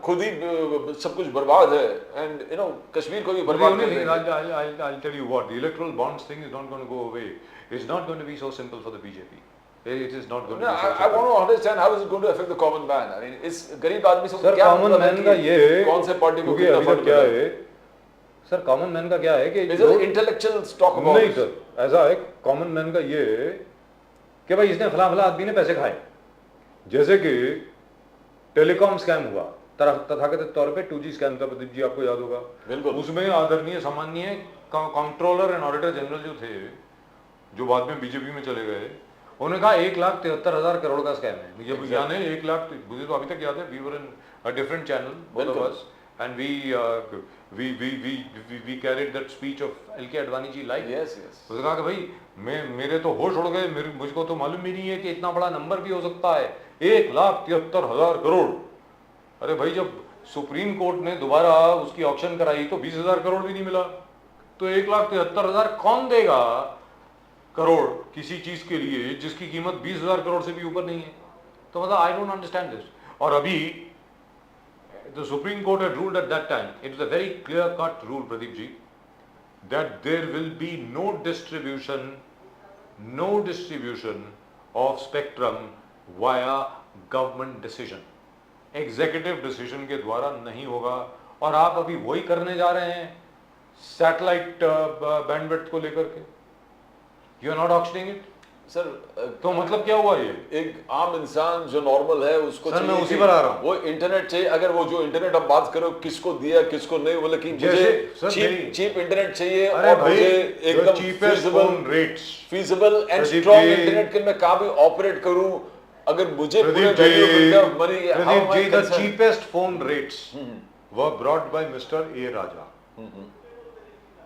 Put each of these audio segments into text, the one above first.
खुद ही सब कुछ बर्बाद है, एंड यू नो कश्मीर को भी बर्बाद कर देंगे। I'll tell you what, the electoral bonds thing is not going to go away. It's not going to be so simple for the BJP. It is not going to be so simple. I want to understand how is it going to affect the common man. I mean, इस गरीब आदमी से sir क्या common मतलब है man कि का ये है, कौन से पार्टी को क्योंकि कितना अभी तक फंड क्या मिला? है सर, कॉमन मैन का क्या है कि Is it intellectual talk about नहीं this? सर, ऐसा है कॉमन मैन का ये है कि भाई इसने फला फला आदमी ने पैसे खाए, जैसे कि टेलीकॉम स्कैम हुआ तथाकथित तौर पे 2G स्कैम था, प्रदीप जी आपको याद होगा। बिल्कुल। उसमें आदरणीय सम्माननीय कंट्रोलर एंड ऑडिटर जनरल जो थे, जो बाद में बीजेपी में चले गए, उन्होंने कहा 1,73,000 करोड़ का स्कैम है। मुझे याद है 1 लाख, मुझे तो अभी तक याद है, we were in a different channel both of us and we carried that speech of LK Advani ji live. Yes, yes. उसने कहा कि भाई मेरे तो होश उड़ गए, मुझको तो मालूम भी नहीं है कि इतना बड़ा नंबर भी हो सकता है, 1,73,000 करोड़। अरे भाई जब सुप्रीम कोर्ट ने दोबारा उसकी ऑक्शन कराई तो 20,000 करोड़ भी नहीं मिला, तो 1,73,000 कौन देगा करोड़ किसी चीज के लिए जिसकी कीमत 20,000 करोड़ से भी ऊपर नहीं है? तो मतलब आई डोंट अंडरस्टैंड दिस। और अभी the Supreme Court had ruled at that time, it was a very clear cut rule Pradeep ji, that there will be no distribution of spectrum via government decision, executive decision के द्वारा नहीं होगा। और आप अभी वही करने जा रहे हैं सैटेलाइट बैंडविड्थ को लेकर के, you are not auctioning it sir. तो मतलब क्या हुआ? ये एक आम इंसान जो नॉर्मल है उसको सर, मैं चाहिए उसी कि पर आ रहा हूं। वो इंटरनेट चाहिए। अगर वो जो इंटरनेट आप बात करो किसको दिया किसको नहीं, बोले कि मुझे सर, चीप इंटरनेट चाहिए अरे और भाई, मुझे एकदम cheapest phone rates, feasible and Pradeep strong ji, internet के मैं कहाँ भी ऑपरेट करूं, अगर मुझे पूरे Pradeep value of money, Pradeep ji, the cheapest phone rates were brought by Mr. A. Raja.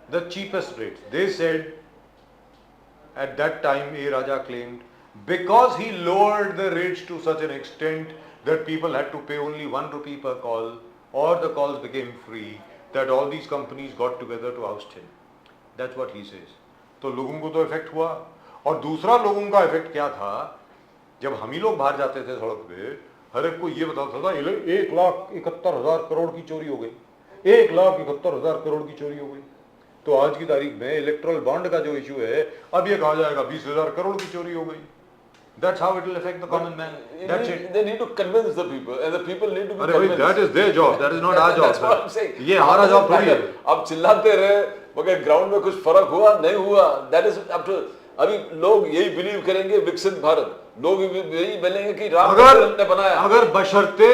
The cheapest rates. They said at that time A. Raja claimed because he lowered the rates to such an extent that people had to pay only 1 rupee per call or the calls became free, that all these companies got together to oust him. That's what he says. तो लोगों को तो effect हुआ। और दूसरा लोगों का effect क्या था, जब हम ही लोग बाहर जाते थे सड़क पे, हर एक को ये बताता था 1,71,000 करोड़ की चोरी हो गई, 1,71,000 करोड़ की चोरी हो गई। तो आज की तारीख में इलेक्ट्रल बॉन्ड का जो इशू है, अब ये कहा जाएगा 20,000 करोड़ की चोरी हो गई। That's how it will affect the common man. That's it. They need to convince the people, and the people need to be अरे भाई, convinced. that is their job, that is not our job. That's what I'm saying. ये हमारा job थोड़ी है। अब चिल्लाते रहे मगर ग्राउंड में कुछ फर्क हुआ नहीं हुआ, that is up to। अभी लोग यही बिलीव करेंगे विकसित भारत, लोग यही बोलेंगे कि राम मंदिर ने बनाया। अगर बशर्ते,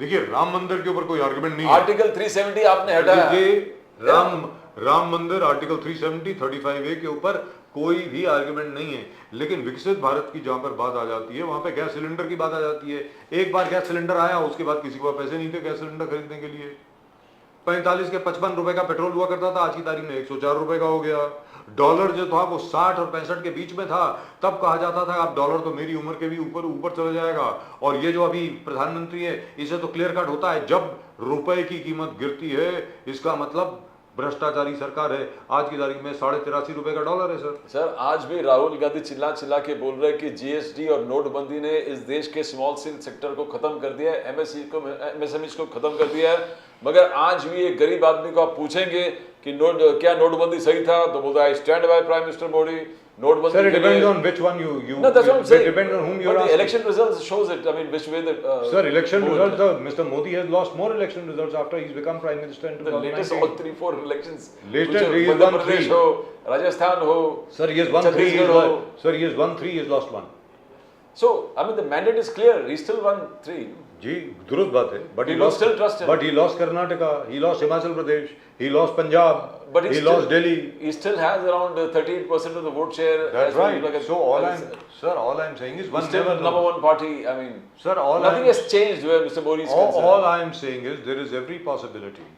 देखिए राम मंदिर के ऊपर कोई आर्गुमेंट नहीं है। आर्टिकल 370 आपने हटाया। राम मंदिर आर्टिकल 370 35A के ऊपर कोई भी आर्गुमेंट नहीं है, लेकिन विकसित भारत की जहां पर बात आ जाती है, वहां पे गैस सिलेंडर की बात आ जाती है। एक बार गैस सिलेंडर आया, उसके बाद किसी को पैसे नहीं थे गैस सिलेंडर खरीदने के लिए। 45 के 55 रुपए का पेट्रोल हुआ करता था, आज की तारीख में 104 रुपए का हो गया। डॉलर जो था वो 60 और 65 के बीच में था, तब कहा जाता था अब डॉलर तो मेरी उम्र के भी ऊपर चला जाएगा। और ये जो अभी प्रधानमंत्री है, इसे तो क्लियर कट होता है, जब रुपए की कीमत गिरती है इसका मतलब भ्रष्टाचारी सरकार है। आज की तारीख में 83.5 रुपए का डॉलर है सर। आज भी राहुल गांधी चिल्ला चिल्ला के बोल रहे हैं कि जीएसटी और नोटबंदी ने इस देश के स्मॉल सेक्टर को खत्म कर दिया है, एमएसएमई को खत्म कर दिया है। मगर आज भी एक गरीब आदमी को आप पूछेंगे कि क्या नोटबंदी सही था, तो बोलता है stand by prime minister Modi. नोटबंदी Sir, it depends on which one you no, that's what I'm saying. It depends on whom you're But the asking. election results shows it. I mean, which way the Sir, election results, Mr. Modi has lost more election results after he's become prime minister in 2019. the latest all 3-4 elections. Latest, he has Madhya won 3. Pradesh हो, राजस्थान हो, Sir, he has won 3. Chhattisgarh हो। Sir, he has won 3. He has lost 1. So, I mean, the mandate is clear. He still won 3. जी दुरुस्त बात है, but he People lost. still trust him. But he lost Karnataka. He lost Himachal Pradesh. He lost Punjab. But he lost Delhi. He still has around 38% of the vote share. That's as well, right. like a- So all as- I'm saying is one He's still never the number knows. one party. I mean, Sir, nothing has changed where Mr. Modi is concerned. all I am saying is there is every possibility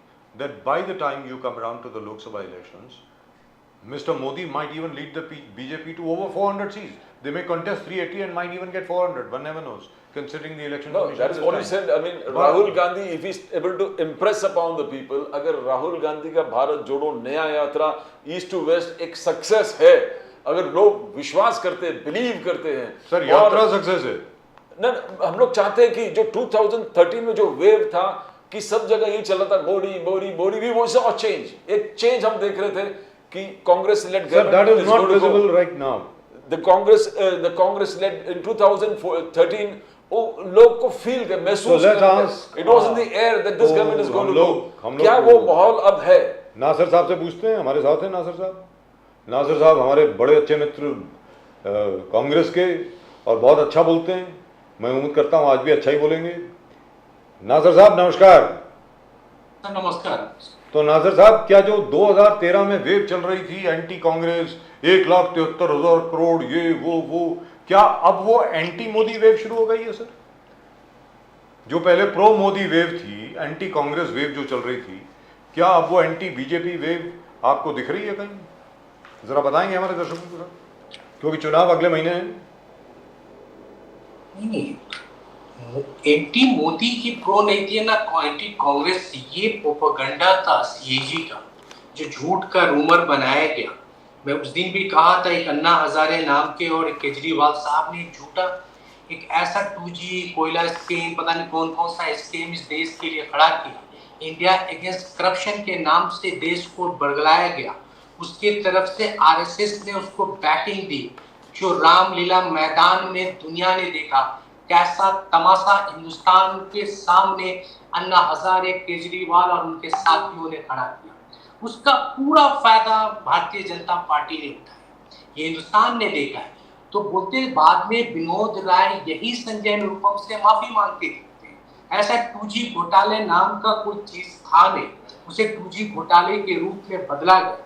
that by the time you come around to the Lok Sabha elections, Mr. Modi might even lead the BJP to over 400 seats. They may contest 380 and might even get 400. One never knows, considering the election No, commission. that is this what he time. said. I mean, Rahul Gandhi, if he's able to impress upon the people, अगर राहुल गांधी का भारत जोड़ो नया यात्रा east to waste एक success है, अगर लोग विश्वास करते हैं, बिलीव करते हैं, सर यात्रा सक्सेस है। ना हम लोग चाहते हैं कि जो 2013 में जो वेव था कि सब जगह ये चल रहा था Modi Modi Modi, we want a change, एक चेंज हम देख रहे थे कि Congress led Sir, that is not visible right now. the Congress led in 2013, वो लोग को फील कर महसूस So let's कर, ask, it was in the air that this तो government is going to हम go. क्या लोग- वो माहौल अब है? नासिर साहब से पूछते हैं, हमारे साथ हैं नासिर साहब। नासिर साहब हमारे बड़े अच्छे मित्र कांग्रेस के और बहुत अच्छा बोलते हैं, मैं उम्मीद करता हूँ आज भी अच्छा ही बोलेंगे। नासिर साहब नमस्कार। नमस्कार। तो नासिर साहब, क्या जो 2013 में वेव चल रही थी एंटी कांग्रेस 1,73,000 करोड़ ये वो, क्या अब वो एंटी मोदी वेव शुरू हो गई है सर? जो पहले प्रो मोदी वेव थी, एंटी कांग्रेस वेव जो चल रही थी, क्या अब वो एंटी बीजेपी वेव आपको दिख रही है कहीं? जरा बताएंगे हमारे दर्शकों को सर, क्योंकि चुनाव अगले महीने हैं। नहीं, एंटी मोदी की प्रो नहीं थी ना एंटी कांग्रेस, ये प्रोपेगेंडा था सीएजी का, जो झूठ का रूमर बनाया गया। मैं उस दिन भी कहा था, एक अन्ना हजारे नाम के और केजरीवाल साहब ने एक झूठा, एक ऐसा 2G कोयला स्कीम, पता नहीं कौन कौन सा स्कीम इस देश के लिए खड़ा किया। इंडिया अगेंस्ट करप्शन के नाम से देश को बरगलाया गया, उसके तरफ से आरएसएस ने उसको बैटिंग दी। जो रामलीला मैदान में दुनिया ने देखा कैसा तमाशा हिंदुस्तान के सामने अन्ना हजारे, केजरीवाल और उनके साथियों ने खड़ा किया, उसका पूरा फायदा भारतीय जनता पार्टी ने उठाया, ये हिंदुस्तान ने देखा है। तो बोलते बाद में विनोद राय यही संजय निरुपम से माफी मांगते थे। ऐसा 2G घोटाले नाम का कोई चीज था नहीं, उसे 2G घोटाले के रूप में बदला गया,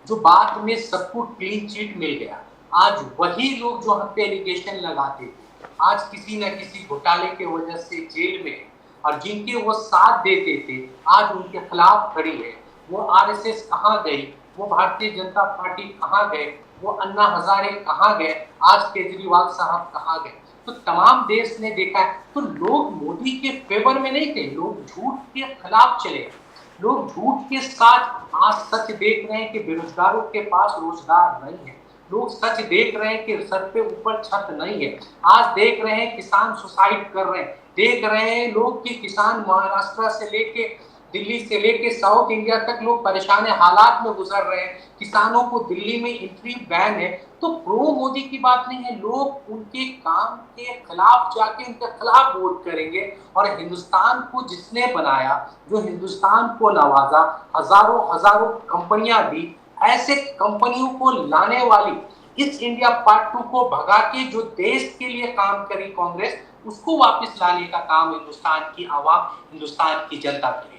जो बाद में सबको क्लीन चिट मिल गया। आज वही लोग जो हम पे एलिगेशन लगाते थे, आज किसी न किसी घोटाले के वजह से जेल में है, और जिनके वो साथ देते थे आज उनके खिलाफ खड़ी है। वो आरएसएस कहाँ गई, वो भारतीय जनता पार्टी कहाँ गए, वो अन्ना हजारे कहाँ गए, आज केजरीवाल साहब कहाँ गए। तो तमाम देश ने देखा है। तो लोग मोदी के फेवर में नहीं थे, लोग झूठ के खिलाफ चले, लोग झूठ के साथ आज सच देख रहे हैं कि बेरोजगारों के पास रोजगार नहीं है, लोग सच देख रहे हैं कि सर पे ऊपर छत नहीं है, आज देख रहे हैं किसान सुसाइड कर रहे हैं, देख रहे हैं लोग कि किसान महाराष्ट्र से लेके दिल्ली से लेके साउथ इंडिया तक लोग परेशान हालात में गुजर रहे हैं, किसानों को दिल्ली में एंट्री बैन है। तो प्रो मोदी की बात नहीं है, लोग उनके काम के खिलाफ जाके उनके खिलाफ वोट करेंगे। और हिंदुस्तान को जिसने बनाया, जो हिंदुस्तान को नवाजा, हजारों हजारों कंपनियां दी, ऐसे कंपनियों को लाने वाली इस इंडिया पार्ट 2 को भगा के जो देश के लिए काम करी कांग्रेस, उसको वापस लाने का काम हिंदुस्तान की आवाम, हिंदुस्तान की जनता करेगी।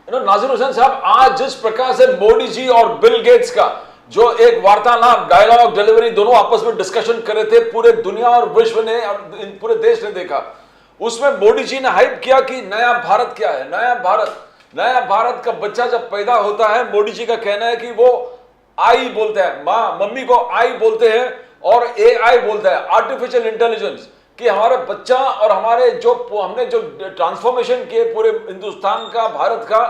नाजिर हुसैन साहब, आज जिस प्रकार से मोदी जी और बिल गेट्स का जो एक वार्तालाप, डायलॉग, डिलीवरी दोनों आपस में डिस्कशन कर रहे थे, पूरे दुनिया और विश्व ने और पूरे देश ने देखा, उसमें मोदी जी ने हाइप किया कि नया भारत क्या है। नया भारत का बच्चा जब पैदा होता है, मोदी जी का कहना है कि वो आई बोलता है, माँ मम्मी को आई बोलते हैं और AI बोलता है, आर्टिफिशियल इंटेलिजेंस, कि हमारा बच्चा और हमारे जो हमने जो ट्रांसफॉर्मेशन किए पूरे हिंदुस्तान का, भारत का,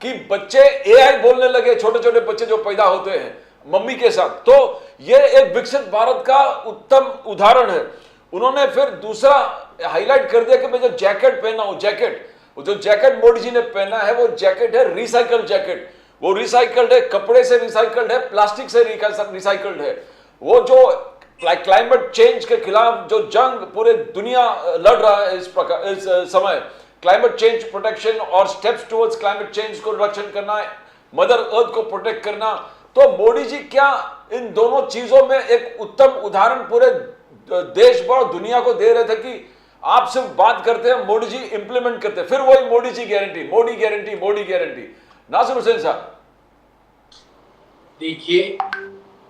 कि बच्चे AI बोलने लगे, छोटे छोटे बच्चे जो पैदा होते हैं मम्मी के साथ। तो ये एक विकसित भारत का उत्तम उदाहरण है। उन्होंने फिर दूसरा हाईलाइट कर दिया कि मैं जो जैकेट पहना हूं, वो जो जैकेट मोदी जी ने पहना है, वो जैकेट है रिसाइकल जैकेट। वो रिसाइकल्ड है, कपड़े से रिसाइकल्ड है, प्लास्टिक से रिसाइकल्ड है। वो जो क्लाइमेट चेंज के खिलाफ जो जंग पूरे दुनिया लड़ रहा है इस समय, क्लाइमेट चेंज प्रोटेक्शन और स्टेप्स टुवर्ड्स क्लाइमेट चेंज को रिडक्शन करना, मदर अर्थ को प्रोटेक्ट करना, तो मोदी जी क्या इन दोनों चीजों में एक उत्तम उदाहरण पूरे देश भर दुनिया को दे रहे थे कि आप सिर्फ बात करते हैं, मोदी जी इंप्लीमेंट करते हैं, फिर वही Modi ji guarantee, Modi guarantee, Modi guarantee. Nasir Hussain साहब, देखिए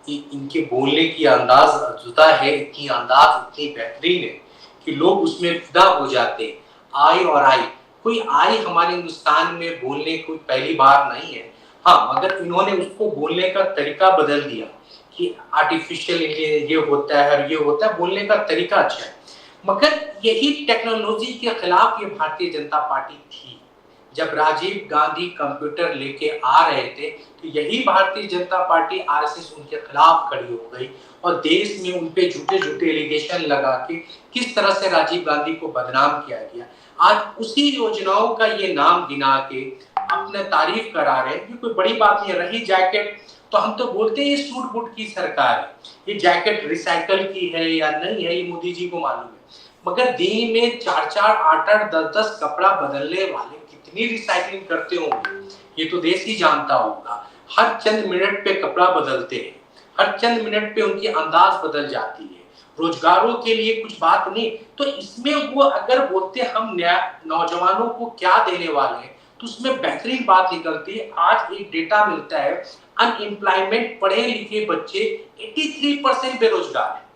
इनके बोलने की अंदाज जुदा है, इनकी अंदाज इतनी बेहतरीन है कि लोग उसमें फिदा हो जाते हैं। आई और आई, कोई आई हमारे हिंदुस्तान में बोलने कोई पहली बार नहीं है। हाँ, मगर इन्होंने उसको बोलने का तरीका बदल दिया कि आर्टिफिशियल ये होता है और ये होता है, बोलने का तरीका अच्छा है। मगर यही टेक्नोलॉजी के खिलाफ ये भारतीय जनता पार्टी थी। जब राजीव गांधी कंप्यूटर लेके आ रहे थे तो यही भारतीय जनता पार्टी आरएसएस उनके खिलाफ खड़ी हो गई और देश में उनपे झूठे झूठे एलिगेशन लगा के किस तरह से राजीव गांधी को बदनाम किया गया। आज उसी योजनाओं का ये नाम गिना के अपने तारीफ करा रहे हैं। ये कोई बड़ी बात नहीं रही। जैकेट तो हम तो बोलते हैं ये सूट बूट की सरकार है, ये जैकेट रिसाइकल की है या नहीं है ये मोदी जी को मालूम है। मगर दिन में 4-4, 8-8, 10-10 कपड़ा बदलने वाले कितनी रिसाइकलिंग करते होंगे ये तो देश ही जानता होगा। हर चंद मिनट पे कपड़ा बदलते हैं, हर चंद मिनट पे उनकी अंदाज बदल जाती है। रोजगारों के लिए कुछ बात नहीं, तो इसमें वो अगर बोलते हम नौजवानों को क्या देने वाले हैं तो उसमें बेहतरीन बात निकलती है। आज एक डेटा मिलता है, अनएम्प्लॉयमेंट, पढ़े लिखे बच्चे 83% बेरोजगार है।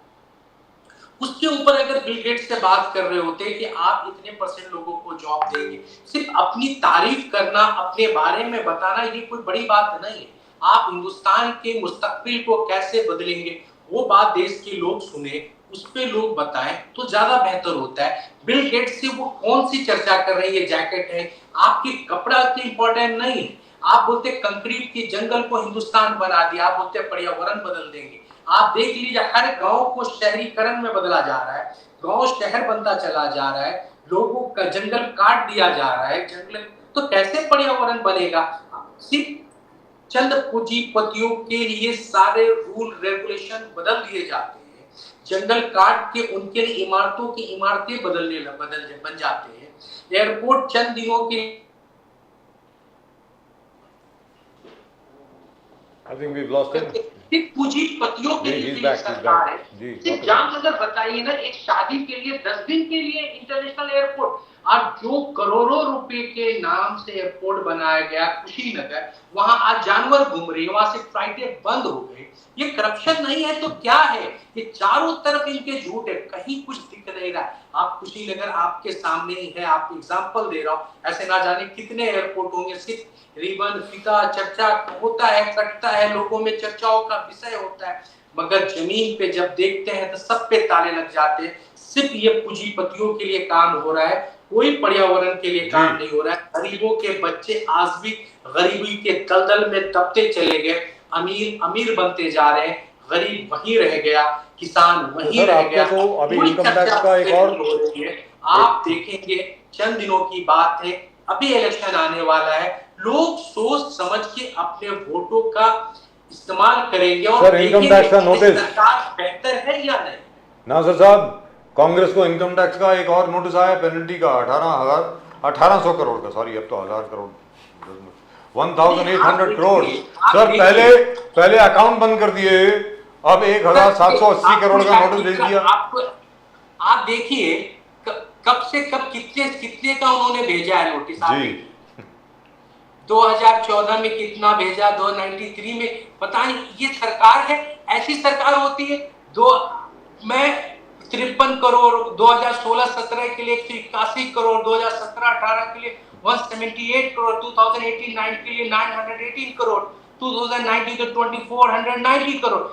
उसके ऊपर अगर बिल गेट्स से बात कर रहे होते कि आप इतने % लोगों को जॉब देंगे, सिर्फ अपनी तारीफ करना, अपने बारे में बताना ये कोई बड़ी बात नहीं है। आप हिंदुस्तान के मुस्तकबिल को कैसे बदलेंगे वो बात देश के लोग सुने, उस पे लोग बताएं तो ज्यादा बेहतर होता है। बिल गेट्स से वो कौन सी चर्चा कर रही है, जैकेट है, आपकी कपड़ा की इंपॉर्टेंट नहीं है। आप बोलते कंक्रीट के जंगल को हिंदुस्तान बना दिया, आप बोलते पर्यावरण बदल देंगे। आप देख लीजिए हर गांव को शहरीकरण में बदला जा रहा है, गांव शहर बनता चला जा रहा है, लोगों का जंगल काट दिया जा रहा है, जंगल तो कैसे पर्यावरण बनेगा। सिर्फ चंद पूंजीपतियों के लिए सारे रूल रेगुलेशन बदल दिए जाते हैं, जंगल काट के उनके लिए इमारतों की इमारतें बन जाते हैं। एयरपोर्ट चंद दिनों के I think we've lost him. पूंजीपतियों के He's लिए back, सरकार है। जी, सिर्फ जामनगर बताइए ना, एक शादी के लिए 10 दिन के लिए इंटरनेशनल एयरपोर्ट, आज जो करोड़ों रुपए के नाम से एयरपोर्ट बनाया गया कुशीनगर, वहां आज जानवर घूम रहे हैं, वहां से फ्लाइटें बंद हो गई। ये करप्शन नहीं है तो क्या है? ये चारों तरफ इनके झूठ है, कहीं कुछ दिख नहीं रहा। आप कुशीनगर आपके सामने ही है, आप एग्जांपल दे रहा हूं, ऐसे ना जाने कितने एयरपोर्ट होंगे। सिर्फ रिबन फीता चर्चा होता है, कटता है, लोगों में चर्चाओं का विषय होता है, मगर जमीन पे जब देखते हैं तो सब पे ताले लग जाते हैं। सिर्फ ये पूंजीपतियों के लिए काम हो रहा है, कोई पर्यावरण के लिए काम नहीं हो रहा है। गरीबों के बच्चे आज भी गरीबी के दलदल में दबते चले गए, अमीर अमीर बनते जा रहे हैं, गरीब वहीं रह गया, किसान वहीं रह गया। तो अभी इनकम टैक्स का एक और आप देखेंगे चंद दिनों की बात है, अभी इलेक्शन आने वाला है, लोग सोच समझ के अपने वोटों का इस्तेमाल करेंगे और सर इनकम टैक्स का नोटिस सरकार बेहतर है या नहीं। नासिर साहब, कांग्रेस को इनकम टैक्स का एक और नोटिस आया, पेनल्टी का 1800 करोड़ का, सॉरी अब तो 1000 करोड़, 1800 करोड़। सर पहले अकाउंट बंद कर दिए, अब 1780 करोड़ का नोटिस भेज दिया। आप देखिए कब से कब कितने का उन्होंने भेजा है नोटिस जी। 2014 में कितना भेजा, 2093 में पता नहीं। ये सरकार है, ऐसी सरकार होती है। मैं 53 करोड़ 2016-17 के लिए, 181 करोड़ 2017-18 के लिए, 178 करोड़ 2018-19 के लिए, 918 करोड़ 2019 to 24 190 करोड़,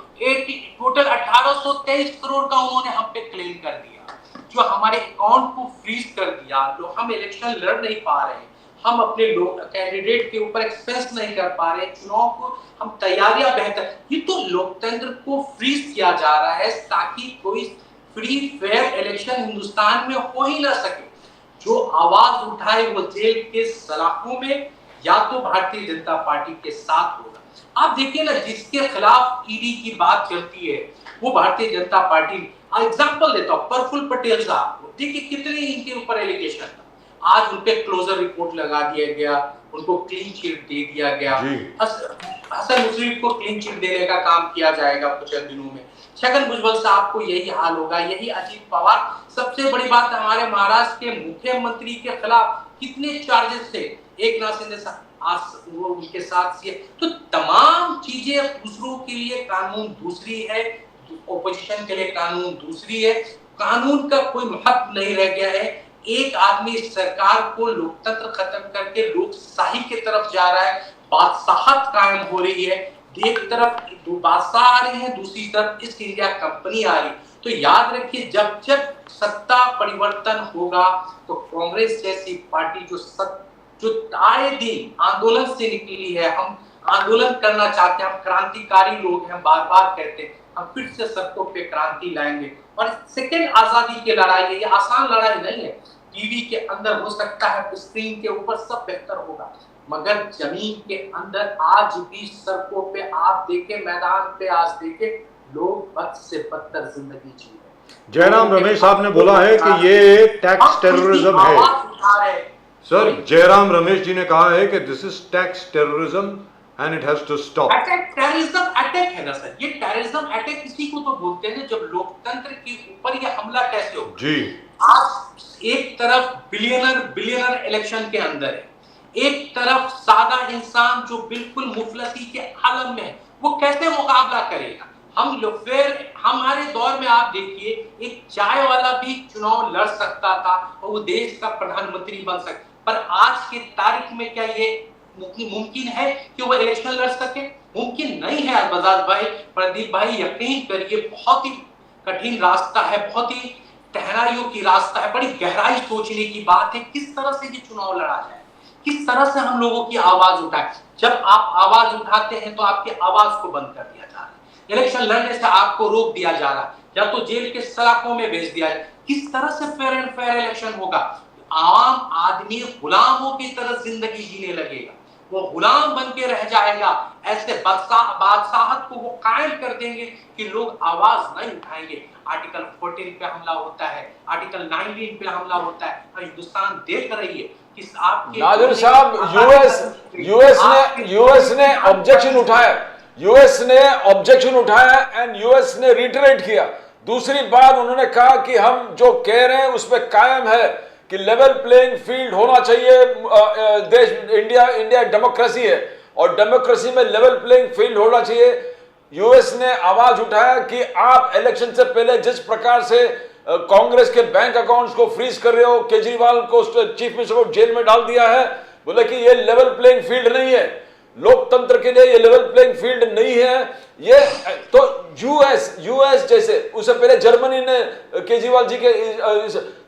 टोटल 1823 करोड़ का उन्होंने हम पे क्लेम कर दिया, जो हमारे अकाउंट को फ्रीज कर दिया। जो हम इलेक्शन लड़ नहीं पा रहे हैं, हम अपने लोग कैंडिडेट के ऊपर एक्सपेंस नहीं कर पा रहे, चुनाव को हम तैयारियां बेहतर, ये तो लोकतंत्र को फ्रीज किया जा रहा है ताकि कोई फ्री फेयर इलेक्शन हिंदुस्तान में हो ही ना सके। जो आवाज उठाए वो जेल के सलाखों में या तो भारतीय जनता पार्टी के साथ होगा। आप देखिए ना, जिसके खिलाफ ईडी की बात चलती है वो भारतीय जनता पार्टी। एग्जांपल देता हूं, प्रफुल्ल पटेल साहब, देखिए कितने इनके ऊपर एलिगेशन था, आज उनपे क्लोजर रिपोर्ट लगा दिया गया, उनको क्लीन चिट दे दिया गया। हसन मुश्रीफ को क्लीन चिट देने का काम किया जाएगा कुछ दिनों में। छगन भुजबल साहब को यही हाल होगा, यही अजीत पवार। सबसे बड़ी बात, हमारे महाराष्ट्र के मुख्यमंत्री के खिलाफ कितने चार्जेस थे, एक नाथ शिंदे साहब वो उनके साथ से। तो तमाम चीजें दूसरों के लिए कानून दूसरी है, ओपोजिशन के लिए कानून दूसरी है, कानून का कोई महत्व नहीं रह गया है। एक आदमी सरकार को लोकतंत्र खत्म करके लोकशाही की तरफ जा रहा है, बादशाहत कायम हो रही है। एक तरफ दो बादशाह आ रहे हैं, दूसरी तरफ ईस्ट इंडिया कंपनी आ रही। तो याद रखिए, जब जब सत्ता परिवर्तन होगा तो कांग्रेस जैसी पार्टी जो आए दिन आंदोलन से निकली है, हम आंदोलन करना चाहते हैं, हम क्रांतिकारी लोग हैं, बार बार कहते हैं, हम फिर से सड़कों पे क्रांति लाएंगे। और सेकेंड आजादी की लड़ाई है, ये आसान लड़ाई नहीं है। टीवी के अंदर हो सकता है, स्क्रीन के ऊपर सब बेहतर होगा, मगर जमीन के अंदर आज भी सड़कों पे आप देखें, मैदान पे आज देखें, लोग बद से बदतर जिंदगी जी रहे हैं। जयराम रमेश साहब ने बोला है कि ये टैक्स टेररिज्म है। आवाज उठा रहे हैं। सर, जयराम रमेश जी ने कहा है कि this is tax terrorism and it has to stop. Terrorism attack है ना सर, ये टेररिज्म अटैक इसी को तो बोलते हैं जब लोकतंत्र के ऊपर ये हमला कैसे हो। जी, आज एक तरफ बिलियनर इलेक्शन के अंदर है, एक तरफ सादा इंसान जो बिल्कुल मुफलसी के आलम में है, वो कैसे मुकाबला करेगा। हम लोग फिर हमारे दौर में आप देखिए, एक चाय वाला भी चुनाव लड़ सकता था और वो देश का प्रधानमंत्री बन सकता, पर आज के तारीख में क्या ये मुमकिन है कि वो इलेक्शन लड़ सके? मुमकिन नहीं है बजाज भाई, प्रदीप भाई, यकीन करिए बहुत ही कठिन रास्ता है, बहुत ही गहराइयों की रास्ता है, बड़ी गहराई सोचने की बात है किस तरह से ये चुनाव लड़ा जाए, किस तरह से हम लोगों की आवाज उठाए। जब आप आवाज उठाते हैं तो आपकी आवाज को बंद कर दिया जा रहा है, इलेक्शन लड़ने से आपको रोक दिया जा रहा है, या तो जेल के सलाखों में भेज दिया जाए। किस तरह से फेयर एंड फेयर इलेक्शन होगा? आम आदमी गुलामों की तरह जिंदगी जीने लगेगा, वो गुलाम बन के रह जाएगा। ऐसे बादशाहत को वो कायम कर देंगे कि लोग आवाज नहीं उठाएंगे। आर्टिकल 14 पे हमला होता है, आर्टिकल 19 पे हमला होता है, और हिंदुस्तान देख रही है कि आपके नादिर साहब, यूएस ने ऑब्जेक्शन उठाया, एंड यूएस ने रिटरेट किया। दूसरी बात उन्होंने कहा कि हम जो कह रहे हैं उस पर कायम है कि लेवल प्लेइंग फील्ड होना चाहिए। देश इंडिया डेमोक्रेसी है और डेमोक्रेसी में लेवल प्लेइंग फील्ड होना चाहिए। यूएस ने आवाज उठाया कि आप इलेक्शन से पहले जिस प्रकार से कांग्रेस के बैंक अकाउंट्स को फ्रीज कर रहे हो, केजरीवाल को चीफ मिनिस्टर को जेल में डाल दिया है, बोले कि ये लेवल प्लेइंग फील्ड नहीं है, लोकतंत्र के लिए ये लेवल प्लेइंग फील्ड नहीं है। ये तो यूएस जैसे, उससे पहले जर्मनी ने केजरीवाल जी के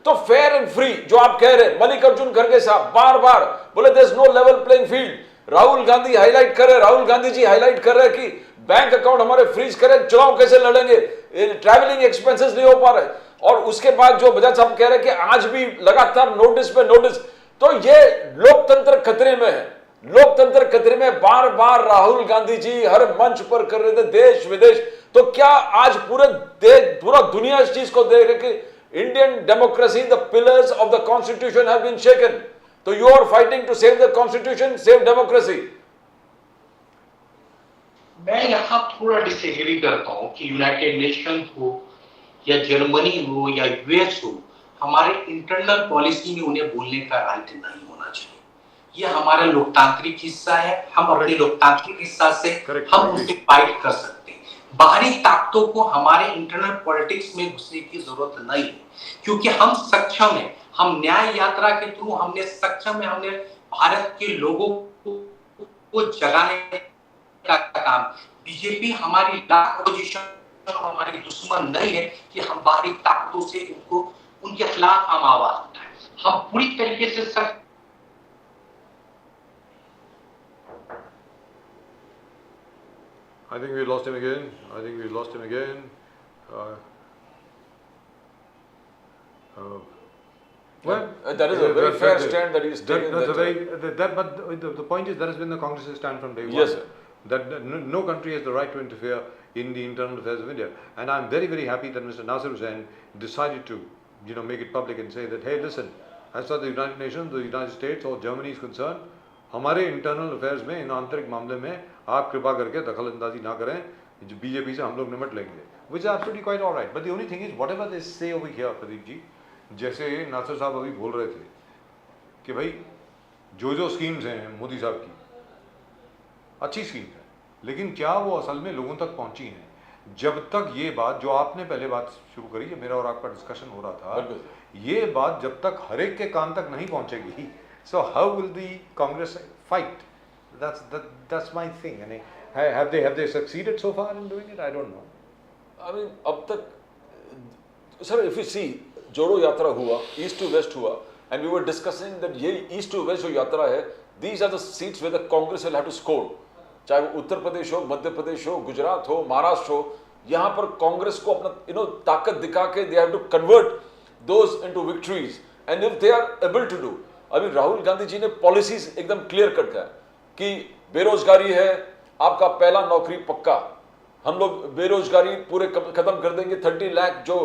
तो फेयर एंड फ्री जो आप कह रहे, मल्लिकार्जुन खड़गे साहब बार बार बोले there is no level playing field. Rahul Gandhi highlight कर रहे, राहुल गांधी जी हाईलाइट कर रहे कि बैंक अकाउंट हमारे फ्रीज करें, चुनाव कैसे लड़ेंगे, ट्रैवलिंग एक्सपेंसेस नहीं हो पा रहे। और उसके बाद जो बजाज साहब कह रहे कि आज भी लगातार नोटिस पे नोटिस, तो ये लोकतंत्र खतरे में है, लोकतंत्र खतरे में। बार बार राहुल गांधी जी हर मंच पर कर रहे थे देश विदेश, तो क्या आज पूरा दुनिया इस चीज को देख रहे कि Indian democracy, the pillars of the constitution have been shaken, तो you are fighting to save the constitution, save democracy. मैं यहाँ थोड़ा डिसएग्री करता हूँ कि यूनाइटेड नेशन हो या जर्मनी हो या यूएस हो, हमारे इंटरनल पॉलिसी में उन्हें बोलने का राइट नहीं होना चाहिए। ये हमारा लोकतांत्रिक हिस्सा है, हम अपने लोकतांत्रिक हिस्सा से हम उससे फाइट कर सकते हैं। बाहरी ताकतों को हमारे इंटरनल पॉलिटिक्स में घुसने की जरूरत नहीं है, क्योंकि हम सक्षम है, हम न्याय यात्रा के थ्रू हमने भारत के लोगों को जगाने का काम। बीजेपी हमारी अपोजिशन, हमारी दुश्मन नहीं है कि हम बाहरी ताकतों से उनके खिलाफ हम आवाज उठाएं। हम पूरी तरीके से I think we lost him again. Well, that is a very fair stand that he is taking. But the point is that has been the Congress's stand from day one. Yes, sir. That no country has the right to interfere in the internal affairs of India. And I'm very, very happy that Mr. Nasir Hussain decided to, make it public and say that, hey, listen, as far as the United Nations, the United States or Germany is concerned, हमारे internal affairs में, इन आंतरिक मामले में आप कृपा करके दखल अंदाजी ना करें, बीजेपी से हम लोग निपट लेंगे, which is absolutely quite all right. But the only thing is, whatever they say over here, Pradeep ji, जैसे नासिर साहब अभी बोल रहे थे कि भाई जो स्कीम्स हैं मोदी साहब की, अच्छी स्कीम्स हैं, लेकिन क्या वो असल में लोगों तक पहुंची हैं? जब तक ये बात जो आपने पहले बात शुरू करी, जो मेरा और आपका डिस्कशन हो रहा था, ये बात जब तक हर एक के कान तक नहीं पहुंचेगी, so how will the Congress fight? That's my thing. I mean, have they succeeded so far in doing it? I don't know. I mean, अब तक, sir, if you see, जोड़ो यात्रा हुआ, ईस्ट टू वेस्ट हुआ, and we were discussing that ये east to waste जो यात्रा है, these are the seats where the Congress will have to score. चाहे वो उत्तर प्रदेश हो, मध्य प्रदेश हो, गुजरात हो, महाराष्ट्र हो, यहाँ पर कांग्रेस को अपना ताकत दिखा के they have to convert those into victories. And if they are able to do, अभी राहुल गांधी जी ने पॉलिसीज एकदम क्लियर कट किया कि बेरोजगारी है, आपका पहला नौकरी पक्का, हम लोग बेरोजगारी पूरे खत्म कर देंगे, 30 लाख जो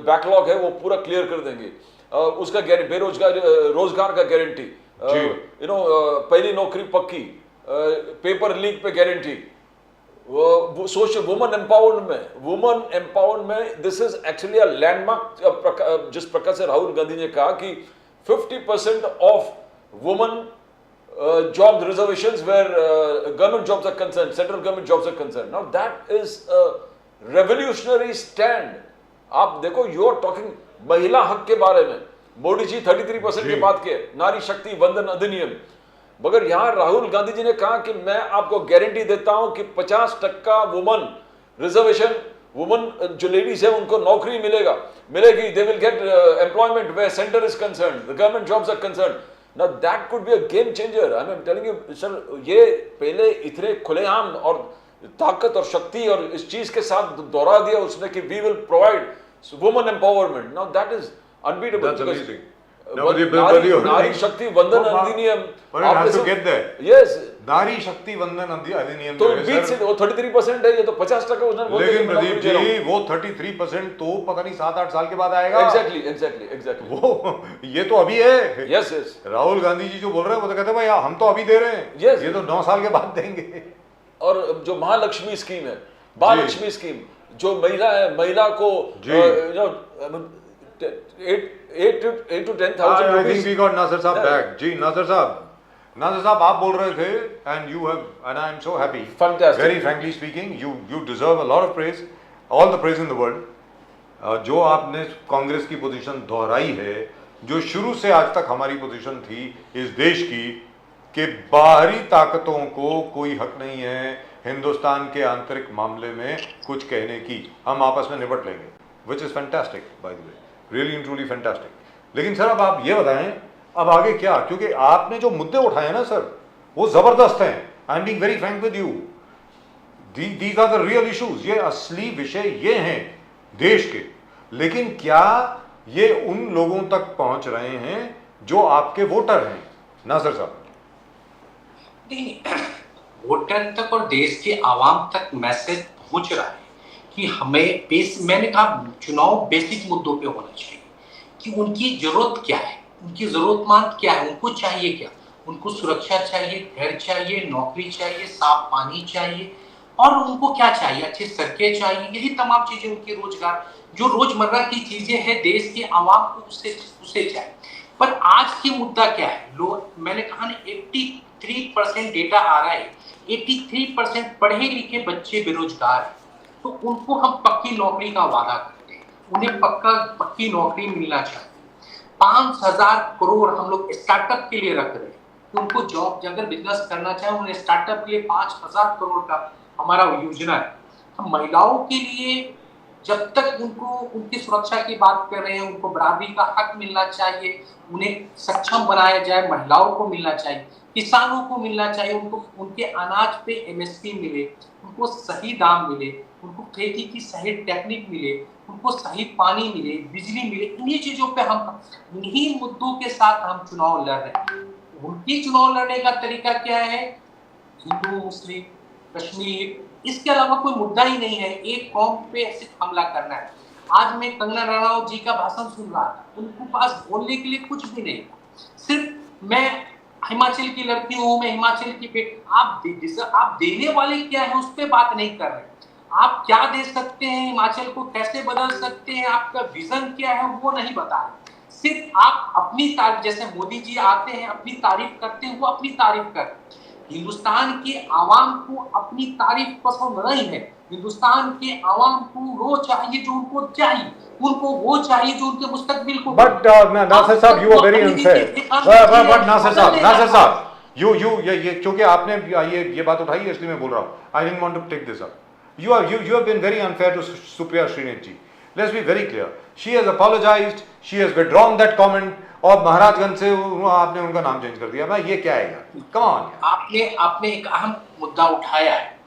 बैकलॉग है वो पूरा क्लियर कर देंगे, उसका बेरोजगार रोजगार का गारंटी, पहली नौकरी पक्की, पेपर लीक पे गारंटी, वो सोच woman empowerment this is actually a landmark. जिस प्रकार से राहुल गांधी ने कहा कि 50% of woman job reservations where government jobs are concerned, central government jobs are concerned. Now that is a revolutionary stand. आप देखो, you are talking महिला हक के बारे में, मोदी जी 33% की बात किए, नारी शक्ति वंदन अधिनियम, मगर यहाँ राहुल गांधी जी ने कहा कि मैं आपको गारंटी देता हूं कि 50% वुमन रिजर्वेशन, वुमन जो लेडीज है उनको नौकरी मिलेगी, they will get employment where center is concerned, the government jobs are concerned. Now that could be a game changer. I mean, I'm telling you, sir, ये पहले इतने खुलेआम और ताकत और शक्ति और इस चीज के साथ दोहरा दिया उसने कि we will provide women empowerment. Now that is unbeatable. That's amazing. नारी शक्ति वंदन अधिनियम, but it has to get there. Yes. नारी शक्ति वंदन अधिनियम तो बीच से वो 33% है, ये तो 50% उसने बोल दिया। लेकिन प्रदीप जी वो 33% तो पता नहीं 7-8 साल के बाद आएगा। Exactly. वो ये तो अभी है। Yes. राहुल गांधी जी जो बोल रहे हैं वो तो कहते हैं भाई हम तो अभी दे रहे हैं। Yes. ये तो 9 साल के बाद देंगे। और जो महालक्ष्मी स्कीम है, बाल लक्ष्मी स्कीम, जो महिला को 8 to 10,000 I think we got Nasir साहब back. जी नासिर साहब आप बोल रहे थे and I am so happy. Fantastic. Very frankly speaking, you deserve a lot of praise, all the praise in the world. जो आपने कांग्रेस की पोजीशन दोहराई है, जो शुरू से आज तक हमारी पोजीशन थी इस देश की कि बाहरी ताकतों को कोई हक नहीं है हिंदुस्तान के आंतरिक मामले में कुछ कहने की, हम आपस में निपट लेंगे, which is fantastic by the way, really and truly fantastic. लेकिन सर अब आप ये बताएं अब आगे क्या, क्योंकि आपने जो मुद्दे उठाए ना सर वो जबरदस्त हैं. I am being very frank with you, these are the real issues, ये असली विषय ये हैं देश के. लेकिन क्या ये उन लोगों तक पहुंच रहे हैं जो आपके वोटर हैं नासिर साहब? नहीं, वोटर तक और देश के आवाम तक मैसेज पहुंच रहा है कि हमें मैंने कहा चुनाव बेसिक मुद्दों पे होना चाहिए कि उनकी जरूरत क्या है, उनकी जरूरतमंद क्या है, उनको चाहिए क्या. उनको सुरक्षा चाहिए, घर चाहिए, नौकरी चाहिए, साफ पानी चाहिए, और उनको क्या चाहिए, अच्छी सड़कें चाहिए. यही तमाम चीजें उनके रोजगार, जो रोजमर्रा की चीजें हैं देश के आवाम को उसे चाहिए. पर आज की मुद्दा क्या है, लोग, मैंने कहा ना 83% डेटा आ रहा है, 83% पढ़े लिखे बच्चे बेरोजगार हैं. तो उनको हम पक्की नौकरी का वादा करते हैं, उन्हें पक्की नौकरी मिलना चाहिए. 5,000 करोड़ हम लोग स्टार्टअप के लिए रख रहे हैं कि उनको जॉब, अगर बिजनेस करना चाहे उन्हें स्टार्टअप के लिए 5,000 करोड़ का हमारा योजना है. हम महिलाओं के लिए जब तक उनको उनकी सुरक्षा की बात कर रहे हैं, उनको बराबरी का हक मिलना चाहिए, उन्हें सक्षम बनाया जाए, महिलाओं को मिलना चाहिए, किसानों को मिलना चाहिए, उनको उनके अनाज पे एमएसपी मिले, उनको सही दाम मिले, उनको खेती की सही टेक्निक मिले, उनको सही पानी मिले, बिजली मिले. इन्हीं चीजों पे हम, इन्हीं मुद्दों के साथ हम चुनाव लड़ रहे हैं. उनकी चुनाव लड़ने का तरीका क्या है, हिंदू, मुस्लिम, कश्मीर, इसके अलावा कोई मुद्दा ही नहीं है. एक कौम पे सिर्फ हमला करना है. आज मैं कंगना रनावत जी का भाषण सुन रहा था, उनको पास बोलने के लिए कुछ भी नहीं था. सिर्फ मैं हिमाचल की लड़की हूँ, मैं हिमाचल की बेटी, आप देने वाले क्या है उस पर बात नहीं कर रहे. आप क्या दे सकते हैं, हिमाचल को कैसे बदल सकते हैं, आपका विजन क्या है वो नहीं बता रहे. सिर्फ आप अपनी तारीफ, जैसे मोदी जी आते हैं अपनी तारीफ करते हैं, वो अपनी तारीफ करते हैं. हिंदुस्तान के आवाम को अपनी तारीफ पसंद नहीं है. हिंदुस्तान के आवाम को वो चाहिए जो उनको चाहिए, उनको वो चाहिए जो उनके मुस्तकबिल को. बट नासिर साहब, you are very unfair. But Nasir साहब यू ये क्योंकि आपने ये बात उठाई है इसलिए मैं बोल रहा हूँ. I didn't want to take this up. You have been very unfair to Supriya Srinath ji. Let's be very clear. She has apologized. She has withdrawn that comment. और महाराजगंज से आपने उनका नाम चेंज कर दिया. भाई ये क्या है यार? Come on. आपने एक अहम मुद्दा उठाया है.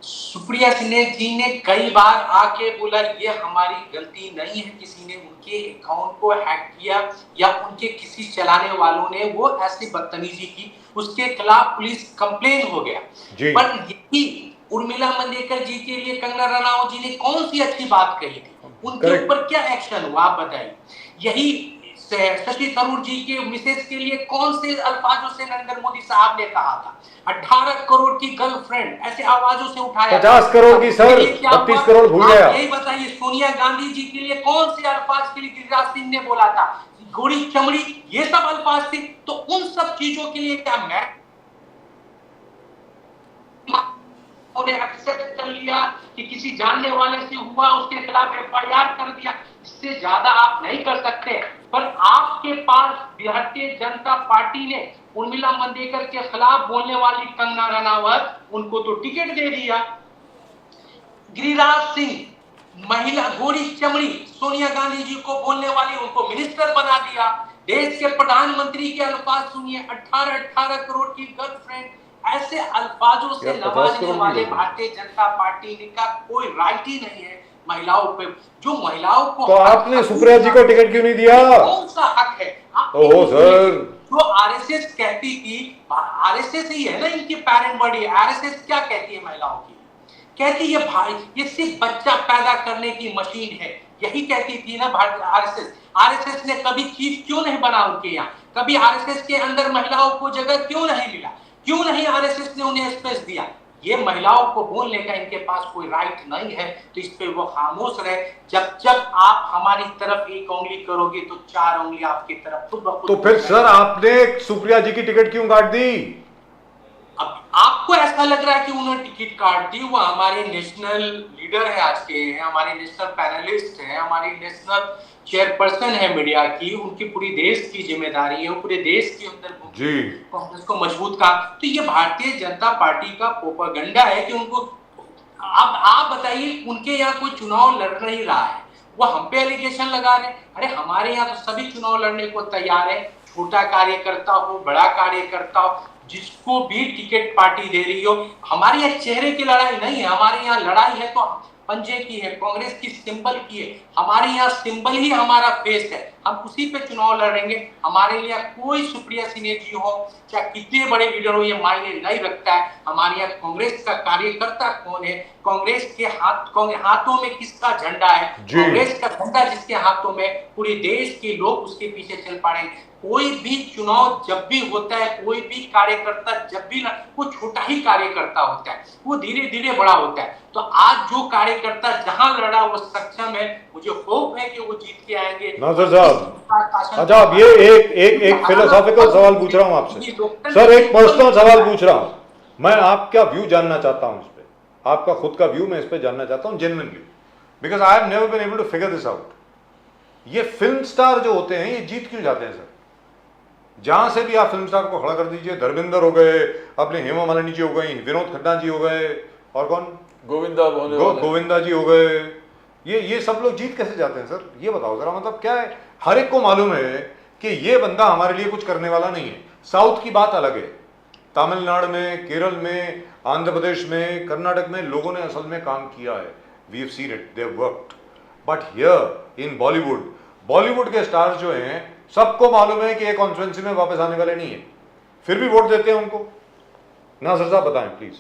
सुप्रिया सिन्हा जी ने कई बार आके बोला ये हमारी गलती नहीं है, किसी ने उनके अकाउंट को हैक किया या उनके किसी चलाने वालों ने वो ऐसी बदतमीजी की, उसके खिलाफ पुलिस कंप्लेन हो गया। जी। पर यही उर्मिला मांडेकर जी के लिए कंगना रनावत जी ने कौन सी अच्छी बात कही थी, उनके Correct. ऊपर क्या एक्शन हुआ आप बताइए। यही शशि थरूर जी के मिसेज के लिए कौन से अल्फाजों से नरेंद्र मोदी साहब ने कहा था, 18 करोड़ की गर्लफ्रेंड, ऐसे आवाजों से उठाया, 50 करोड़ की सर, 32 करोड़ भूल गया। यही बताइए सोनिया गांधी जी के लिए कौन से अल्फाज के लिए गिरिराज सिंह ने बोला था, घोड़ी चमड़ी, ये सब अल्फाज थे। तो उन सब चीजों के लिए क्या मैं उन्हें एक्सेप्ट कर लिया कि किसी जानने वाले से हुआ, उसके खिलाफ एफआईआर कर दिया, इससे ज्यादा आप नहीं कर सकते। पर आपके पास भारतीय जनता पार्टी ने उर्मिला मांडेकर के खिलाफ बोलने वाली कंगना रनावत, उनको तो टिकट दे दिया। गिरिराज सिंह महिला घोड़ी चमड़ी सोनिया गांधी जी को बोलने वाली, उनको मिनिस्टर बना दिया। देश के प्रधानमंत्री के अल्फाज सुनिए, 18 करोड़ की गर्लफ्रेंड, ऐसे अल्फाजों से नवाजने वाले भारतीय जनता पार्टी का कोई राइट ही नहीं है महिलाओं पे। जो महिलाओं को तो आपने सुप्रिया जी को टिकट क्यों नहीं दिया? कौन सा हक है? ओहो सर, जो आरएसएस कहती थी, आरएसएस ही है ना इनकी पेरेंट बॉडी। आरएसएस क्या कहती है महिलाओं की? कहती है भाई ये सिर्फ बच्चा पैदा करने की मशीन है, यही कहती थी ना आरएसएस। आरएसएस ने कभी चीफ क्यों नहीं बना उनके यहाँ? कभी आरएसएस के अंदर महिलाओं को जगह क्यों नहीं मिला? क्यों नहीं आरएसएस ने उन्हें स्पेस दिया? ये महिलाओं को बोलने का इनके पास कोई राइट नहीं है, तो इस पे वो खामोश रहे। जब जब आप हमारी तरफ एक उंगली करोगे तो 4 उंगली आपकी तरफ खुद ब खुद। तो फिर सर आपने सुप्रिया जी की टिकट क्यों काट दी? अब आपको ऐसा लग रहा है कि उन्होंने टिकट काट दी, वो हमारे नेशनल लीडर है आज के, हमारे नेशनल पैनलिस्ट है, हमारी नेशनल चेयरपर्सन है मीडिया की, उनकी पूरी देश की जिम्मेदारी है, वो पूरे देश के अंदर कांग्रेस को मजबूत काम। तो ये भारतीय जनता पार्टी का प्रोपेगेंडा है कि उनको, अब आप बताइए उनके यहाँ कोई चुनाव लड़ नहीं रहा है, वो हम पे एलिगेशन लगा रहे हैं। अरे हमारे यहाँ तो सभी चुनाव लड़ने को तैयार है, छोटा कार्यकर्ता हो, बड़ा कार्यकर्ता हो, जिसको भी टिकट पार्टी दे रही हो। हमारे यहाँ चेहरे की लड़ाई नहीं है, हमारे यहाँ लड़ाई है तो पंजे की है, कांग्रेस की सिंबल की है। हमारे यहाँ सिंबल ही हमारा फेस है, हम उसी पे चुनाव लड़ेंगे। हमारे लिए कोई सुप्रिया सिन्हा जी हो, चाहे कितने बड़े लीडर हो, ये मायने नहीं रखता है। हमारे यहाँ कांग्रेस का कार्यकर्ता कौन है, कांग्रेस के हाथों में किसका झंडा है, कांग्रेस का झंडा जिसके हाथों में, पूरे देश के लोग उसके पीछे चल पड़ेंगे। कोई भी चुनाव जब भी होता है, कोई भी कार्यकर्ता जब भी, वो छोटा ही कार्यकर्ता होता है, वो धीरे धीरे बड़ा होता है। तो आज जो कार्यकर्ता जहां लड़ा वो सक्षम है, मुझे होप है कि वो जीत के आएंगे। नासिर साहब, अच्छा अब ये एक फिलोसॉफिकल सवाल पूछ रहा हूं आपसे सर, एक पर्सनल सवाल पूछ रहा हूं मैं, आपका व्यू जानना चाहता हूं इस पे, आपका खुद का व्यू मैं इस पे जानना चाहता हूं genuinely, because I have never been able to figure this out. ये फिल्म स्टार जो होते हैं ये जीत क्यों जाते हैं सर? जहां से भी आप फिल्म स्टार को खड़ा कर दीजिए, धर्मेंद्र हो गए, अपने हेमा मालिनी जी हो गई, विनोद खन्ना जी हो गए, और कौन, गोविंदा जी हो गए, ये सब लोग जीत कैसे जाते हैं सर? ये बताओ जरा, मतलब क्या है? हर एक को मालूम है कि ये बंदा हमारे लिए कुछ करने वाला नहीं है। साउथ की बात अलग है, तमिलनाडु में, केरल में, आंध्र प्रदेश में, कर्नाटक में लोगों ने असल में काम किया है, we have seen it, they have worked. But here in Bollywood के स्टार्स जो हैं, सबको मालूम है कि एक कॉन्स्टिट्यूएंसी में वापस आने वाले नहीं है, फिर भी वोट देते हैं उनको। नासिर साहब बताएं प्लीज।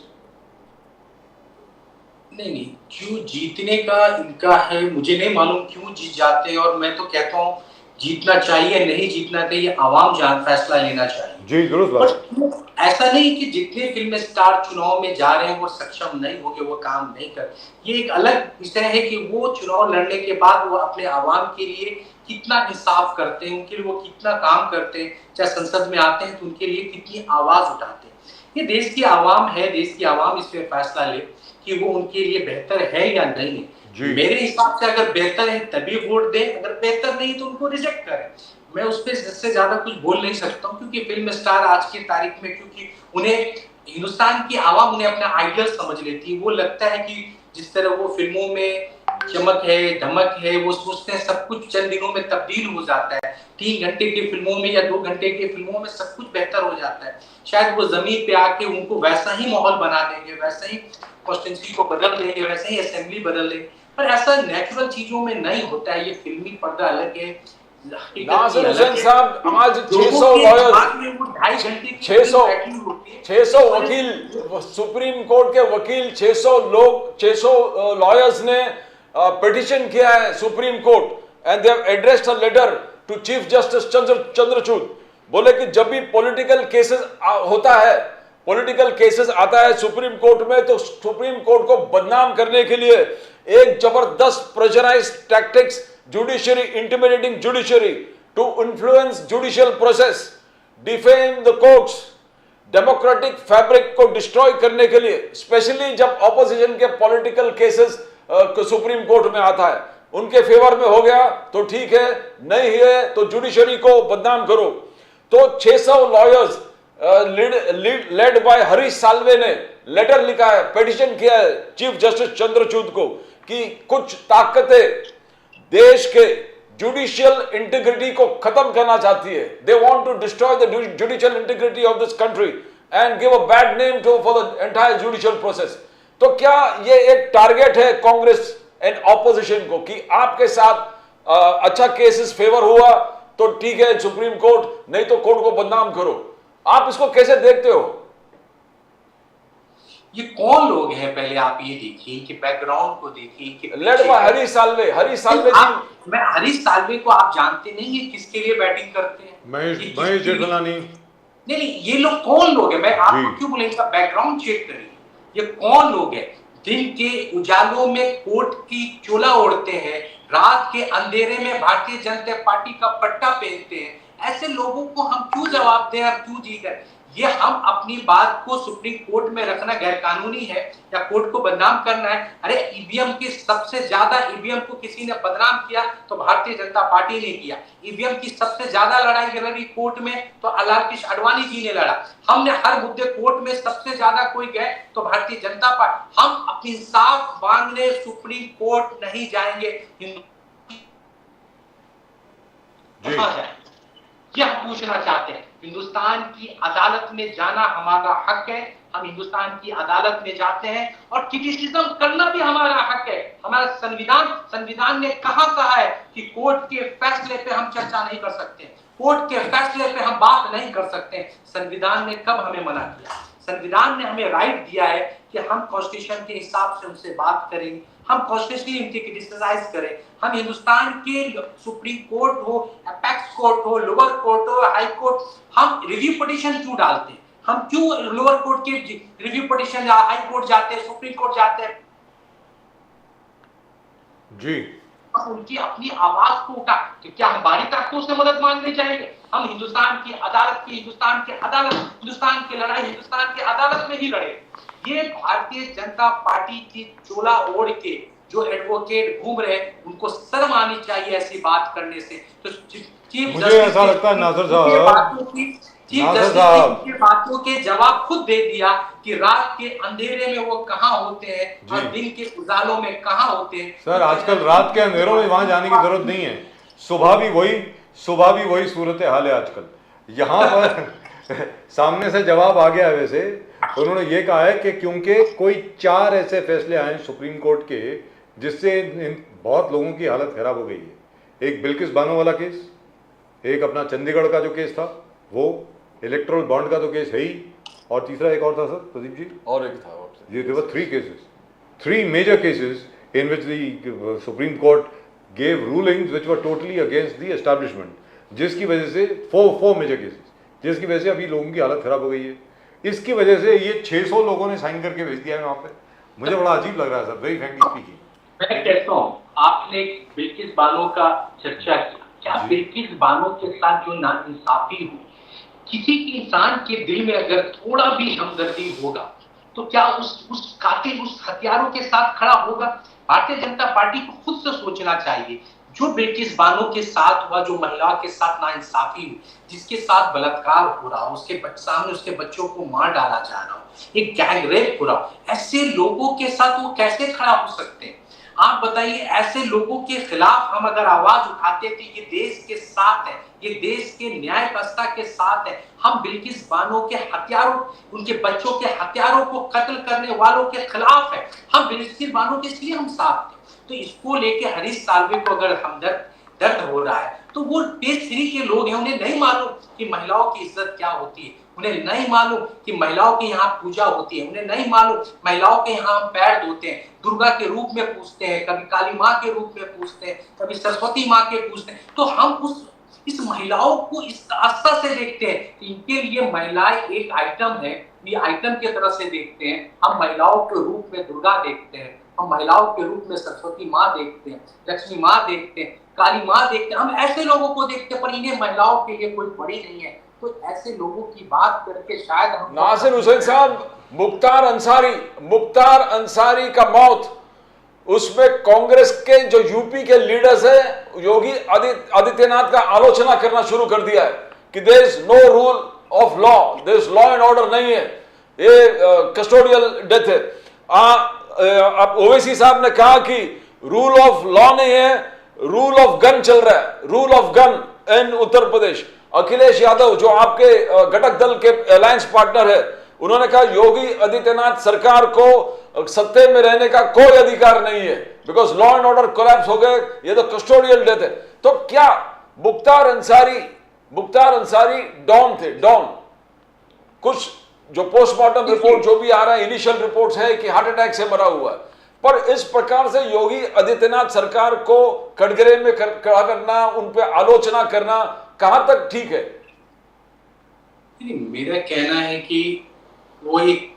नहीं, क्यों जीतने का इनका है मुझे नहीं मालूम, क्यों जीत जाते हैं। और मैं तो कहता हूँ जीतना चाहिए, नहीं जीतना चाहिए, आवाम जान फैसला लेना चाहिए। जी जरूर। ऐसा नहीं कि जितने फिल्म स्टार चुनाव में जा रहे हैं वो सक्षम नहीं होंगे, वो काम नहीं कर। ये एक अलग विषय है कि वो चुनाव लड़ने के बाद वो अपने आवाम के लिए कितना इंसाफ करते हैं, उनके लिए वो कितना काम करते हैं, चाहे संसद में आते हैं तो उनके लिए कितनी आवाज उठाते हैं। ये देश की आवाम है, देश की आवाम इस पे फैसला ले कि वो उनके लिए बेहतर है या नहीं है। मेरे हिसाब से अगर बेहतर है तभी वोट दें, अगर बेहतर नहीं तो उनको रिजेक्ट करें। मैं उस पर इससे ज्यादा कुछ बोल नहीं सकता हूँ, क्योंकि फिल्म स्टार आज की तारीख में, क्योंकि उन्हें हिंदुस्तान की आवाम उन्हें अपना आइडल समझ लेती है। वो लगता है कि जिस तरह वो फिल्मों में चमक है, धमक है, वो सोचते हैं सब कुछ चंद दिनों में तब्दील हो जाता है। 3 घंटे की फिल्मों में या 2 घंटे की फिल्मों में सब कुछ बेहतर हो जाता है। शायद वो जमीन पे आके उनको वैसा ही माहौल बना देंगे, वैसा ही कॉन्स्टिट्यूंसी को बदल देंगे, वैसे ही असेंबली बदल देंगे, पर ऐसा नेचुरल चीजों में नहीं होता है। ये फिल्मी पर्दा अलग है, नासिर हुसैन साहब, आज 600 लॉयर्स, 600 वकील, सुप्रीम कोर्ट के वकील, 600 लोग, 600 लॉयर्स ने पिटीशन किया है Supreme Court and they have addressed a letter to chief justice Chandrachud. बोले कि जब भी पॉलिटिकल केसेस होता है, पॉलिटिकल केसेस आता है सुप्रीम कोर्ट में, तो सुप्रीम कोर्ट को बदनाम करने के लिए एक जबरदस्त pressurised tactics, judiciary, intimidating judiciary to influence judicial process, defame the courts, democratic fabric को destroy करने के लिए, स्पेशली जब ऑपोजिशन के पॉलिटिकल केसेस सुप्रीम कोर्ट में आता है, उनके फेवर में हो गया तो ठीक है, नहीं है तो जुडिशरी को बदनाम करो। तो 600 lawyers led by Harish Salve ने लेटर लिखा है, पिटीशन किया है चीफ जस्टिस चंद्रचूड़ को कि कुछ ताकतें देश के जुडिशियल इंटीग्रिटी को खत्म करना चाहती है। They want to destroy the judicial integrity of this country and give a bad name to for the entire judicial process. तो क्या ये एक टारगेट है कांग्रेस एंड ऑपोजिशन को कि आपके साथ अच्छा केसेस फेवर हुआ तो ठीक है सुप्रीम कोर्ट, नहीं तो कोर्ट को बदनाम करो? आप इसको कैसे देखते हो? ये कौन लोग हैं, पहले आप ये देखिए कि बैकग्राउंड को देखिए कि लेड बाय हरीश साल्वे जी। मैं हरीश साल्वे को आप जानते नहीं है किसके लिए बैटिंग करते हैं? महेश जेठमलानी। नहीं, ये लोग कौन लोग हैं? मैं आपको क्यों बोले, इनका बैकग्राउंड चेक करिए। ये कौन लोग हैं? दिन के उजालों में कोर्ट की चोला ओढ़ते हैं, रात के अंधेरे में भारतीय जनता पार्टी का पट्टा पहनते हैं। ऐसे लोगों को हम क्यों जवाब दें और क्यों जी करें? ये हम अपनी बात को सुप्रीम कोर्ट में रखना गैर कानूनी है या कोर्ट को बदनाम करना है? अरे ईवीएम की सबसे ज्यादा ईवीएम को किसी ने बदनाम किया तो भारतीय जनता पार्टी ने किया। ईवीएम की सबसे ज्यादा लड़ाई लड़ी कोर्ट में तो अलाल कृष्ण आडवाणी जी ने लड़ा। हमने हर मुद्दे कोर्ट में सबसे ज्यादा कोई गए तो भारतीय जनता पार्टी। हम अपनी इंसाफ मांगने सुप्रीम कोर्ट नहीं जाएंगे, ये हम पूछना चाहते हैं। हिंदुस्तान की अदालत में जाना हमारा हक है, हम हिंदुस्तान की अदालत में जाते हैं और क्रिटिसिज्म करना भी हमारा हक है। हमारा संविधान ने कहा है कि कोर्ट के फैसले पे हम चर्चा नहीं कर सकते, कोर्ट के फैसले पे हम बात नहीं कर सकते। संविधान ने कब हमें मना किया? संविधान ने हमें राइट दिया है कि हम कॉन्स्टिट्यूशन के हिसाब से उनसे बात करें, हम कॉन्स्टिट्यूशनली उनकी क्रिटिसाइज करें। हम हिंदुस्तान के सुप्रीम कोर्ट हो, एपेक्स कोर्ट हो, लोअर कोर्ट हो, हाई कोर्ट, हम रिव्यू पिटीशन क्यों डालते हैं? हम क्यों लोअर कोर्ट के रिव्यू पिटीशन या हाई कोर्ट जाते हैं, सुप्रीम कोर्ट जाते हैं जी? उनकी अपनी आवाज को उठा कि क्या हम बाहरी ताकतों से मदद मांगने जाएंगे? हम हिंदुस्तान की अदालत हिंदुस्तान की लड़ाई हिंदुस्तान की अदालत में ही लड़े। ये भारतीय जनता पार्टी की चोला ओढ़ के जो एडवोकेट घूम रहे हैं, उनको शर्म आनी चाहिए ऐसी बात करने से। तो मुझे ऐसा लगता है नासिर साहब की बातों के जवाब खुद दे दिया कि रात के अंधेरे में वो कहाँ होते हैं और दिन के उजालों में कहाँ होते हैं। सर आजकल रात के अंधेरों में वहां जाने की जरूरत नहीं है, सुबह भी वही सूरत हाल है आजकल। यहाँ पर सामने से जवाब आ गया है। वैसे उन्होंने ये कहा है कि क्योंकि कोई 4 ऐसे फैसले आए सुप्रीम कोर्ट के जिससे बहुत लोगों की हालत खराब हो गई है। एक बिल्किस बानो वाला केस, एक अपना चंडीगढ़ का जो केस था वो, इलेक्ट्रोल बॉन्ड का तो केस है ही, और तीसरा एक और था सर प्रदीप जी, और एक था। ये there were 3 cases, 3 major cases in which the Supreme Court gave rulings which were totally against the establishment, जिसकी वजह से 4 major cases, जिसकी वजह से अभी लोगों की हालत खराब हो गई है। इसकी वजह से ये 600 लोगों ने साइन करके भेज दिया है वहाँ पे। मुझे बड़ा अजीब लग रहा है सर, वेरी फ्रैंकली स्पीकिंग। मैं कहता हूँ, आपने बिल्किस बानो का चर्चा किया, क्या बिल्किस बानो के साथ जो नाइंसाफी हुई, किसी इंसान के दिल में अगर थोड़ा भी हमदर्दी होगा तो क्या उस कातिल, उस हथियारों के साथ खड़ा होगा? भारतीय जनता पार्टी को खुद से सोचना चाहिए। जो बिल्किस बानो के साथ हुआ, जो महिला के साथ नाइंसाफी हुई, जिसके साथ बलात्कार हो रहा हो, उसके सामने उसके बच्चों को मार डाला जा रहा हो, एक गैंग रेप हो रहा हो, ऐसे लोगों के साथ वो कैसे खड़ा हो सकते हैं? आप बताइए, ऐसे लोगों के खिलाफ हम अगर आवाज उठाते थे, ये देश के साथ है, ये देश के न्याय व्यवस्था के साथ है, हम बिल्किस बानो के हत्यारों, उनके बच्चों के हत्यारों को कत्ल करने वालों के खिलाफ है, हम बिल्किस बानो के, इसलिए हम साथ थे। तो इसको लेके हरीश साल्वे को अगर हमदर्द दर्द हो रहा है, तो वो पेज 3 के लोग हैं, उन्हें नहीं मालूम कि महिलाओं की इज्जत क्या होती है, उन्हें नहीं मालूम कि महिलाओं के यहाँ पूजा होती है, उन्हें नहीं मालूम महिलाओं के यहाँ हम पैर धोते हैं, दुर्गा के रूप में पूजते हैं, कभी काली माँ के रूप में पूजते हैं, कभी सरस्वती माँ के पूजते हैं। तो हम इस महिलाओं को इस आस्था से देखते हैं कि इनके लिए महिलाएं एक आइटम है, ये आइटम की तरह से देखते हैं। हम महिलाओं के रूप में दुर्गा देखते हैं, हम महिलाओं के रूप में सरस्वती माँ देखते हैं, लक्ष्मी माँ देखते हैं, काली माँ देखते हैं, हम ऐसे लोगों को देखते हैं, पर इन्हें महिलाओं के लिए कोई बड़ी नहीं है। तो ऐसे लोगों की बात करके शायद हम नासिर हुसैन साहब, मुख्तार अंसारी का मौत, उसमें कांग्रेस के जो यूपी के लीडर्स है, योगी आदित्यनाथ का आलोचना करना शुरू कर दिया है कि there is no rule of law, there is law and order नहीं है, ये कस्टोडियल डेथ है। अब ओवैसी साहब ने कहा कि रूल ऑफ लॉ नहीं है, रूल ऑफ गन चल रहा है, रूल ऑफ गन इन उत्तर प्रदेश। अखिलेश यादव जो आपके घटक दल के अलायंस पार्टनर है, उन्होंने कहा योगी आदित्यनाथ सरकार को सत्ते में रहने का कोई अधिकार नहीं है, because law and order collapse हो गए, ये तो कस्टोडियल डेथ है। तो क्या मुख्तार अंसारी डॉन थे, डॉन? कुछ जो पोस्टमार्टम रिपोर्ट जो भी आ रहा है, इनिशियल रिपोर्ट्स है कि हार्ट अटैक से मरा हुआ है, पर इस प्रकार से योगी आदित्यनाथ सरकार को कटघरे में खड़ा करना, उन पे आलोचना करना कहां तक ठीक है? मेरा कहना है कि वो एक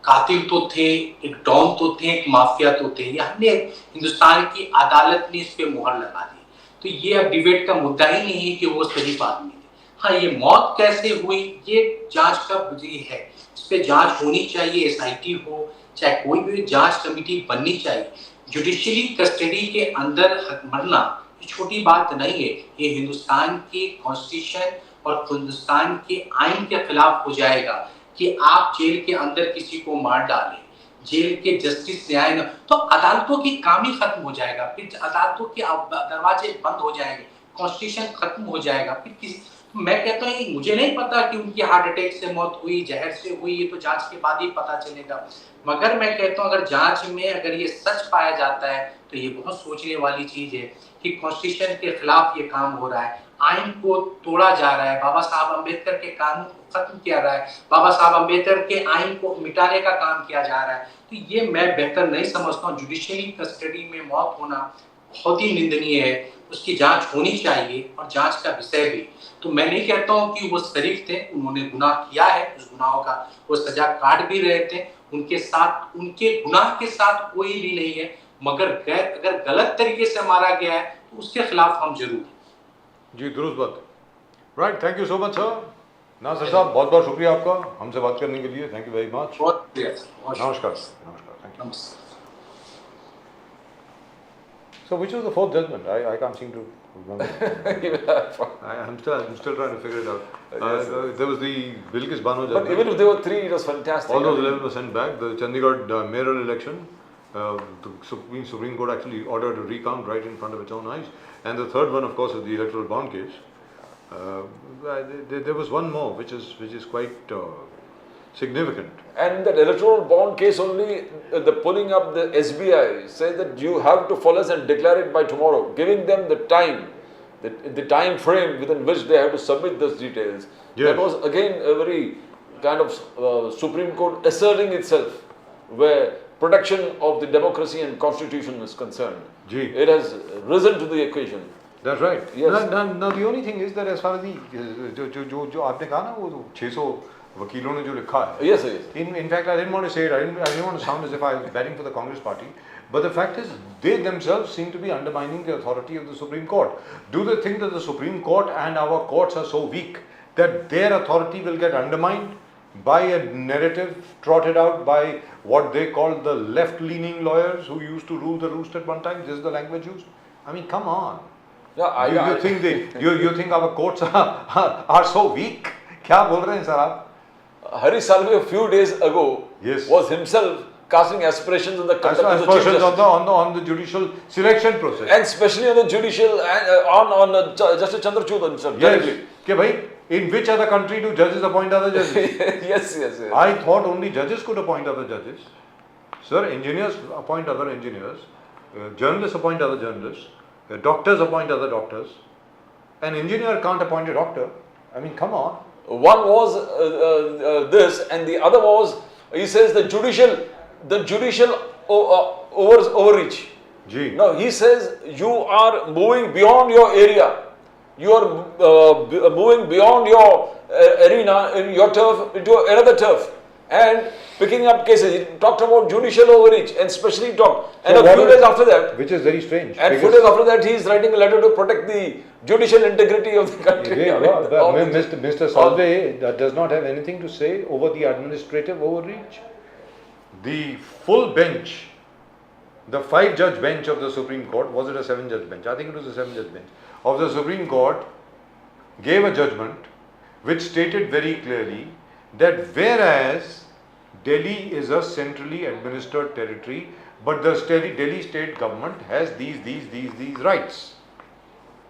कातिल तो थे, एक डॉन तो थे, एक माफिया तो थे। ये हमने हिंदुस्तान की अदालत ने इस पे मुहर लगा दी। तो ये अब डिबेट का मुद्दा ही नहीं है कि वो शरीफ आदमी थे। हाँ, ये मौत कैसे हुई, ये जांच का बुझी है, इस पे जांच होनी चाहिए, SIT हो, चाहे कोई भी जांच कमेटी बननी चाहिए। जुडिशियली कस्टडी के अंदर मरना ये छोटी बात नहीं है, ये हिंदुस्तान के कॉन्स्टिट्यूशन और हिंदुस्तान के आइन के खिलाफ हो जाएगा कि आप जेल के अंदर किसी को मार डालें, जेल के जस्टिस न्याय न, तो अदालतों की काम ही खत्म हो जाएगा, फिर अदालतों के दरवाजे बंद हो जाएंगे, कॉन्स्टिट्यूशन खत्म हो जाएगा। फिर किसी, मैं कहता हूँ मुझे नहीं पता कि उनकी हार्ट अटैक से मौत हुई, जहर से हुई, ये तो जांच के बाद ही पता चलेगा। मगर मैं कहता हूँ अगर जांच में अगर ये सच पाया जाता है तो ये बहुत सोचने वाली चीज है कि कॉन्स्टिट्यूशन के खिलाफ ये काम हो रहा है, आइन को तोड़ा जा रहा है, बाबा साहब अम्बेडकर के कानून को खत्म किया रहा है, बाबा साहब अम्बेडकर के आइन को मिटाने का काम किया जा रहा है। तो ये मैं बेहतर नहीं समझता हूँ। जुडिशियली कस्टडी में मौत होना बहुत ही निंदनीय है, उसकी जांच होनी चाहिए और जांच का विषय भी। तो मैं नहीं कहता हूँ कि वो शरीफ थे, उन्होंने गुनाह किया है, उस गुनाहों का वो सजा काट भी रहे थे, उनके साथ, उनके गुनाह के साथ कोई भी नहीं है, मगर अगर गलत तरीके से मारा गया है तो उसके खिलाफ हम जरूर। जी दुरुस्त बात। Right, thank you so much sir. Nasir साहब, बहुत बहुत शुक्रिया आपका हमसे बात करने के लिए, थैंक यू वेरी मच। बहुत नमस्कार, नमस्कार, थैंक यू। नमस्कार। So which was the fourth judgment? I can't seem to remember. I'm still trying to figure it out. There was the Bilkis Bano But judgment. even if there were 3, it was fantastic. All those 11 were sent back. The Chandigarh mayoral election, the Supreme Court actually ordered a recount right in front of its own eyes. And the third one, of course, is the electoral bond case. There was one more, which is quite significant. And that electoral bond case only, the pulling up the SBI says that you have to follow us and declare it by tomorrow, giving them the time, the time frame within which they have to submit those details. Yes. That was again a very kind of Supreme Court asserting itself, where protection of the democracy and constitution is concerned. Gee. It has risen to the occasion. That's right. Yes. Now the only thing is that as far as the जो आपने कहा ना, वो 600 वकीलों ने जो लिखा है, Yes, yes. in fact I didn't want to say it, I didn't want to sound as if I was betting for the Congress party, but the fact is they themselves seem to be undermining the authority of the Supreme Court. Do they think that the Supreme Court and our courts are so weak that their authority will get undermined by a narrative trotted out by what they call the left-leaning lawyers who used to rule the roost at one time? This is the language used. I mean, come on. Yeah, You think our courts are so weak? क्या बोल रहे हैं sir आप? Harish Salve a few days ago Yes. was himself casting aspirations in the conduct of the Chief Aspersions Justice. on the judicial selection process. And especially on the judicial and on Justice Chandrachud himself. Yes. directly. कि भाई, in which other country do judges appoint other judges? yes, yes, yes. I thought only judges could appoint other judges. Sir, engineers appoint other engineers, journalists appoint other journalists, doctors appoint other doctors. An engineer can't appoint a doctor. I mean, come on. One was this, and the other was, he says, the judicial overreach. Ji. No, he says you are moving beyond your area. You are moving beyond your arena, in your turf, into another turf, and picking up cases. He talked about judicial overreach, and especially talked. And So a few days after that, which is very strange. and few days after that, he is writing a letter to protect the judicial integrity of the country. I mean, all the- Mr. Salve does not have anything to say over the administrative overreach. The full bench, the 5-judge bench of the Supreme Court, was it a 7-judge bench? I think it was a 7-judge bench of the Supreme Court, gave a judgment which stated very clearly that whereas Delhi is a centrally administered territory, but the Delhi state government has these rights.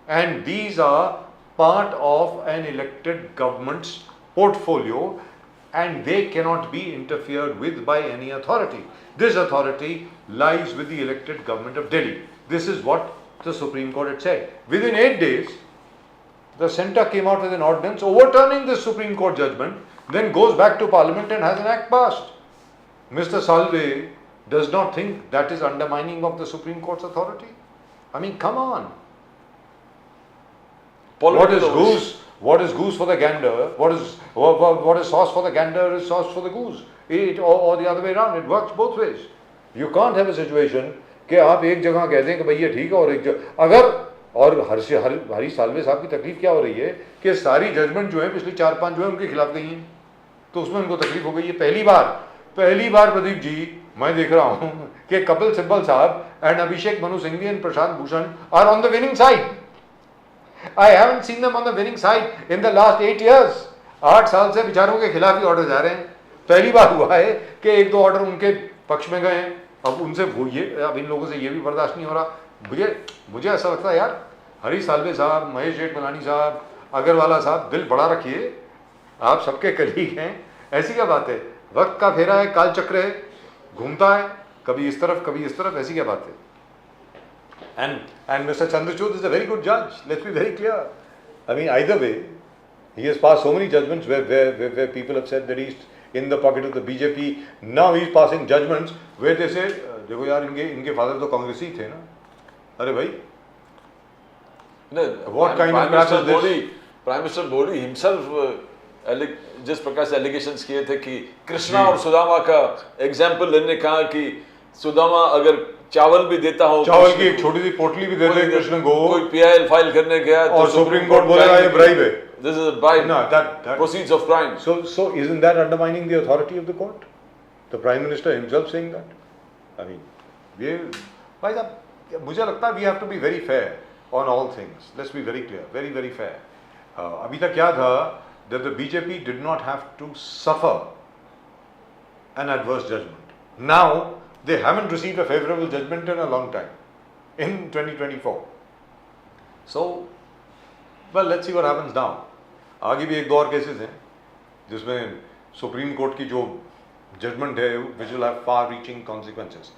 And these are part of an elected government's portfolio, and they cannot be interfered with by any authority. This authority lies with the elected government of Delhi. This is what the Supreme Court had said. Within 8 days, the centre came out with an ordinance overturning this Supreme Court judgment, then goes back to Parliament and has an act passed. Mr. Salve does not think that is undermining of the Supreme Court's authority. I mean, come on. What is goose? What is goose for the gander? What is sauce for the gander is sauce for the goose. Or the other way around. It works both ways. You can't have a situation कि आप एक जगह कह दें कि भाई ये ठीक है और एक जगह अगर और हरी साल्वे साहब की तकलीफ क्या हो रही है कि सारी जजमेंट जो है पिछली 4-5 जो है उनके खिलाफ गई हैं, तो उसमें उनको तकलीफ हो गई है। पहली बार प्रदीप जी मैं देख रहा हूं कि कपिल सिब्बल साहब and Abhishek Manu Singhvi and Prashant Bhushan are on the winning side. I haven't seen them on the winning side in the last 8 years. 8 साल से बेचारों के खिलाफ ही ऑर्डर जा रहे हैं। पहली बार हुआ है कि 1-2 ऑर्डर उनके पक्ष में गए हैं। अब उनसे वो ये अब इन लोगों से ये भी बर्दाश्त नहीं हो रहा। मुझे ऐसा लगता है यार, हरी साल्वे साहब, महेश जेठमलानी साहब, अग्रवाला साहब, दिल बड़ा रखिए, आप सबके कलीग हैं। ऐसी क्या बात है? वक्त का फेरा है, काल चक्र है, घूमता है, कभी इस तरफ कभी इस तरफ, ऐसी क्या बात है? And Mr. Chandrachud is a very good judge. Let's be very clear. I mean, either way, he has passed so many judgments where people have said that he's in the pocket of the BJP. Now he's passing judgments where they say, देखो यार इनके father तो कांग्रेसी थे ना। अरे भाई, what kind of crap is this? Prime Minister Modi himself जिस प्रकार से एलिगेशंस किए थे कि कृष्णा और सुदामा का एग्जाम्पल लेने कहा कि सुदामा अगर चावल भी देता हो, चावल की एक छोटी सी पोटली भी दे दे कृष्ण को, कोई PIL फाइल करने गया और सुप्रीम कोर्ट बोलेगा ये ब्राइब है। This is a bribe. No, that proceeds of crime. So isn't that undermining the authority of the court? The Prime Minister himself saying that. I mean, भाई साहब, मुझे लगता है we have to be very fair on all things. Let's be very clear, very very fair. अभी तक क्या था that the BJP did not have to suffer an adverse judgment. Now they haven't received a favorable judgment in a long time, in 2024. So, well, let's see what happens now. आगे भी 1-2 और cases हैं जिसमें supreme court की जो judgement है which will have far reaching consequences.